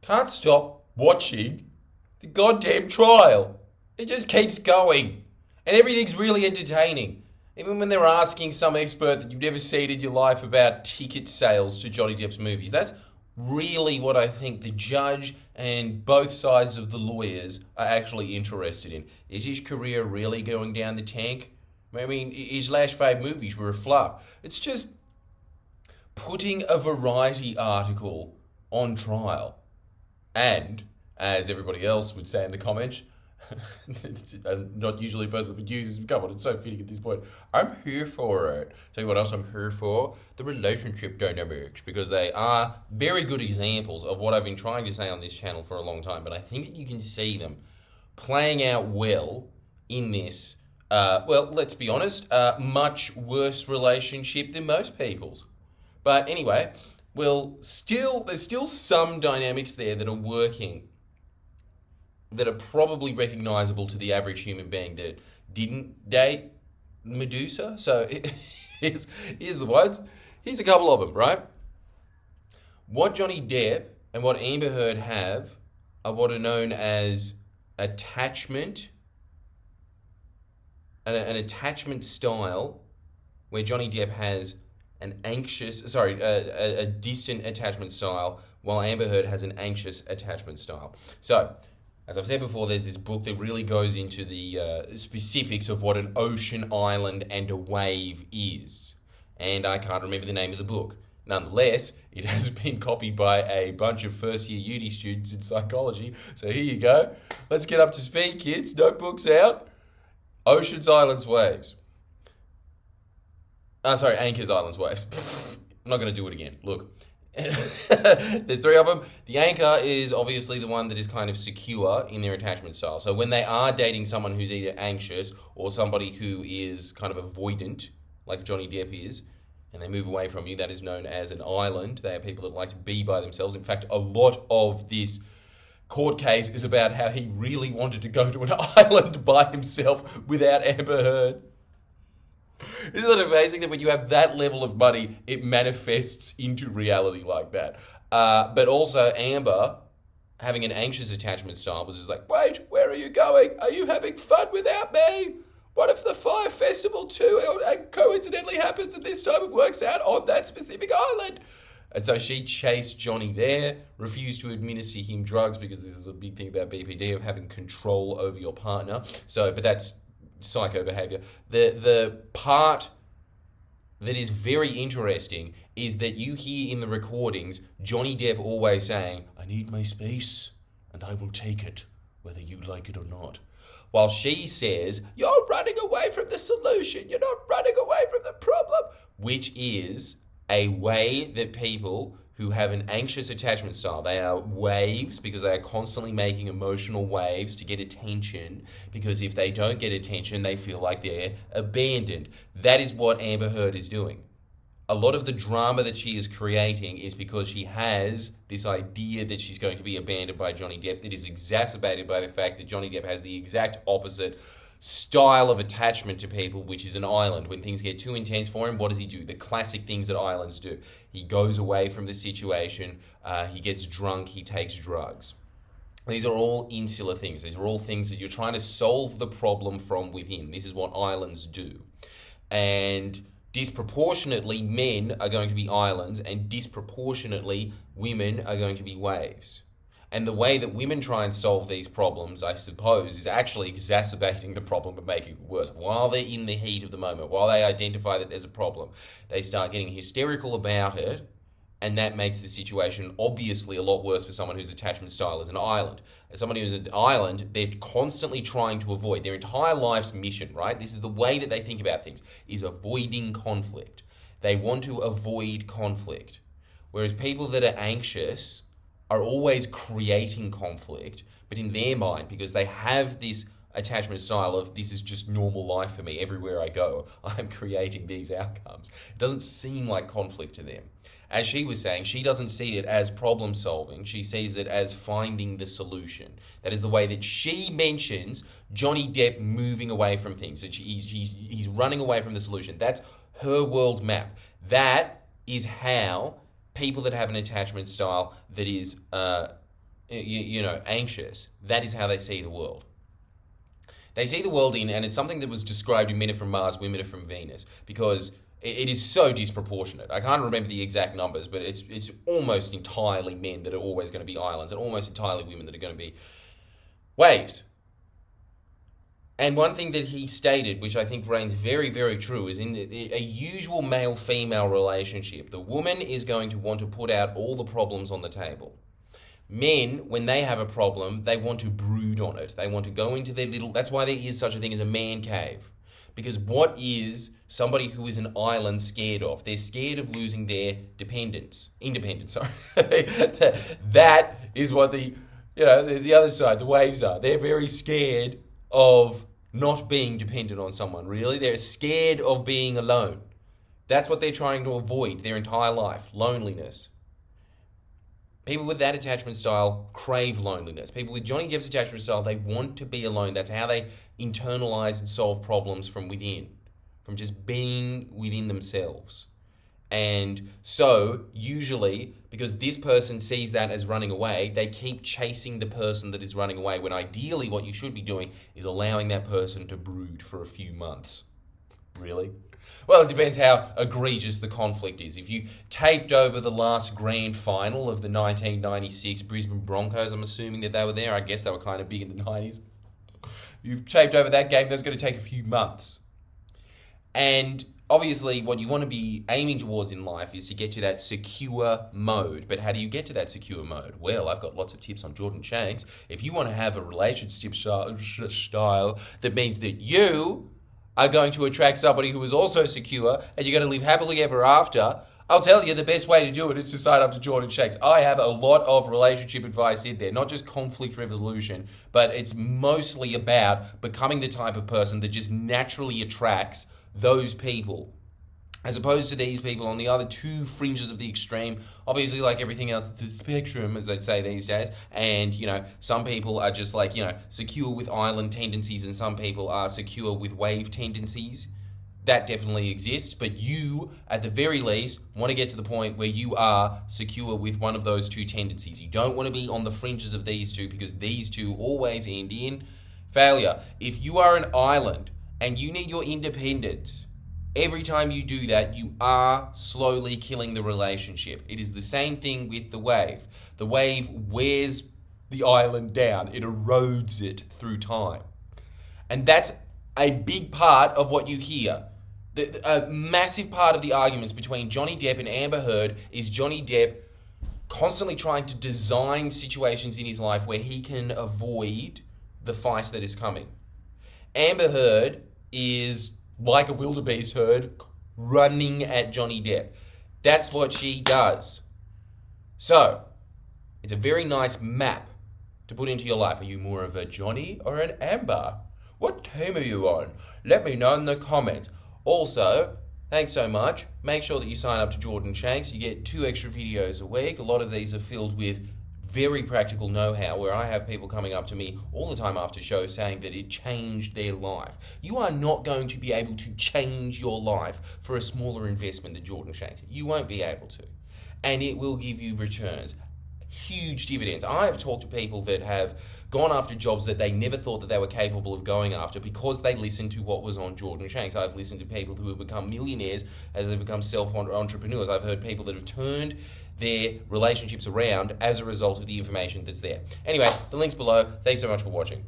can't stop watching the goddamn trial. It just keeps going. And everything's really entertaining. Even when they're asking some expert that you've never seen in your life about ticket sales to Johnny Depp's movies. That's really what I think the judge and both sides of the lawyers are actually interested in. Is his career really going down the tank? I mean, his last 5 movies were a flop. It's just putting a variety article on trial. And, as everybody else would say in the comments, not usually a person that would use this. Come on, it's so fitting at this point. I'm here for it. Tell you what else I'm here for. The relationship dynamics. Because they are very good examples of what I've been trying to say on this channel for a long time. But I think that you can see them playing out well in this, well, let's be honest, much worse relationship than most people's. But anyway, there's still some dynamics there that are working, that are probably recognizable to the average human being that didn't date Medusa. So here's the ones. Here's a couple of them, right? What Johnny Depp and what Amber Heard have are what are known as attachment, an attachment style, where Johnny Depp has a distant attachment style, while Amber Heard has an anxious attachment style. So, as I've said before, there's this book that really goes into the specifics of what an ocean, island, and a wave is. And I can't remember the name of the book. Nonetheless, it has been copied by a bunch of first-year uni students in psychology. So here you go. Let's get up to speed, kids. Notebooks out. Oceans, islands, waves. Anchors, islands, waves. I'm not going to do it again. Look. There's 3 of them. The anchor is obviously the one that is kind of secure in their attachment style. So when they are dating someone who's either anxious or somebody who is kind of avoidant, like Johnny Depp is, and they move away from you, that is known as an island. They are people that like to be by themselves. In fact, a lot of this court case is about how he really wanted to go to an island by himself without Amber Heard. Isn't it amazing that when you have that level of money, it manifests into reality like that? But also, Amber, having an anxious attachment style, was just like, wait, where are you going? Are you having fun without me? What if the Fire Festival too coincidentally happens and this time it works out on that specific island? And so she chased Johnny there, refused to administer him drugs because this is a big thing about BPD, of having control over your partner. But that's psycho behavior. The part that is very interesting is that you hear in the recordings Johnny Depp always saying, I need my space and I will take it, whether you like it or not. While she says, you're running away from the solution, you're not running away from the problem, which is a way that people who have an anxious attachment style, they are waves because they are constantly making emotional waves to get attention, because if they don't get attention, they feel like they're abandoned. That is what Amber Heard is doing. A lot of the drama that she is creating is because she has this idea that she's going to be abandoned by Johnny Depp that is exacerbated by the fact that Johnny Depp has the exact opposite style of attachment to people, which is an island. When things get too intense for him, what does he do? The classic things that islands do. He goes away from the situation, he gets drunk, he takes drugs. These are all insular things. These are all things that you're trying to solve the problem from within. This is what islands do. And disproportionately, men are going to be islands, and disproportionately, women are going to be waves. And the way that women try and solve these problems, I suppose, is actually exacerbating the problem and making it worse. While they're in the heat of the moment, while they identify that there's a problem, they start getting hysterical about it, and that makes the situation obviously a lot worse for someone whose attachment style is an island. As someone who's an island, they're constantly trying to avoid. Their entire life's mission, right? This is the way that they think about things, is avoiding conflict. They want to avoid conflict. Whereas people that are anxious are always creating conflict, but in their mind, because they have this attachment style of, this is just normal life for me, everywhere I go, I'm creating these outcomes. It doesn't seem like conflict to them. As she was saying, she doesn't see it as problem solving, she sees it as finding the solution. That is the way that she mentions Johnny Depp moving away from things, that he's running away from the solution. That's her world map. That is how people that have an attachment style that is anxious. That is how they see the world. They see the world and it's something that was described in Men Are From Mars, Women Are From Venus, because it is so disproportionate. I can't remember the exact numbers, but it's almost entirely men that are always going to be islands, and almost entirely women that are going to be waves. And one thing that he stated, which I think reigns very, very true, is in a usual male-female relationship, the woman is going to want to put out all the problems on the table. Men, when they have a problem, they want to brood on it. They want to go into their little... That's why there is such a thing as a man cave. Because what is somebody who is an island scared of? They're scared of losing their independence, sorry. That is what the other side, the waves are. They're very scared of not being dependent on someone, really. They're scared of being alone. That's what they're trying to avoid their entire life, loneliness. People with that attachment style crave loneliness. People with Johnny Depp's attachment style, they want to be alone. That's how they internalize and solve problems from within, from just being within themselves. And so, usually, because this person sees that as running away, they keep chasing the person that is running away, when ideally what you should be doing is allowing that person to brood for a few months. Really? Well, it depends how egregious the conflict is. If you taped over the last grand final of the 1996 Brisbane Broncos, I'm assuming that they were there. I guess they were kind of big in the 90s. You've taped over that game, that's going to take a few months. And obviously, what you want to be aiming towards in life is to get to that secure mode. But how do you get to that secure mode? Well, I've got lots of tips on Jordan Shanks. If you want to have a relationship style that means that you are going to attract somebody who is also secure and you're going to live happily ever after, I'll tell you the best way to do it is to sign up to Jordan Shanks. I have a lot of relationship advice in there, not just conflict resolution, but it's mostly about becoming the type of person that just naturally attracts those people, as opposed to these people on the other two fringes of the extreme. Obviously, like everything else, the spectrum, as they'd say these days. And, some people are just like, secure with island tendencies, and some people are secure with wave tendencies. That definitely exists, but you, at the very least, want to get to the point where you are secure with one of those two tendencies. You don't want to be on the fringes of these two, because these two always end in failure. If you are an island and you need your independence, every time you do that, you are slowly killing the relationship. It is the same thing with the wave. The wave wears the island down. It erodes it through time. And that's a big part of what you hear. A massive part of the arguments between Johnny Depp and Amber Heard is Johnny Depp constantly trying to design situations in his life where he can avoid the fight that is coming. Amber Heard is like a wildebeest herd running at Johnny Depp. That's what she does. So, it's a very nice map to put into your life. Are you more of a Johnny or an Amber? What team are you on? Let me know in the comments. Also, thanks so much. Make sure that you sign up to Jordan Shanks. You get 2 extra videos a week. A lot of these are filled with very practical know-how, where I have people coming up to me all the time after shows saying that it changed their life. You are not going to be able to change your life for a smaller investment than Jordan Shanks. You won't be able to. And it will give you returns. Huge dividends. I have talked to people that have gone after jobs that they never thought that they were capable of going after because they listened to what was on Jordan Shanks. I've listened to people who have become millionaires as they become self-entrepreneurs. I've heard people that have turned their relationships around as a result of the information that's there. Anyway, the link's below. Thanks so much for watching.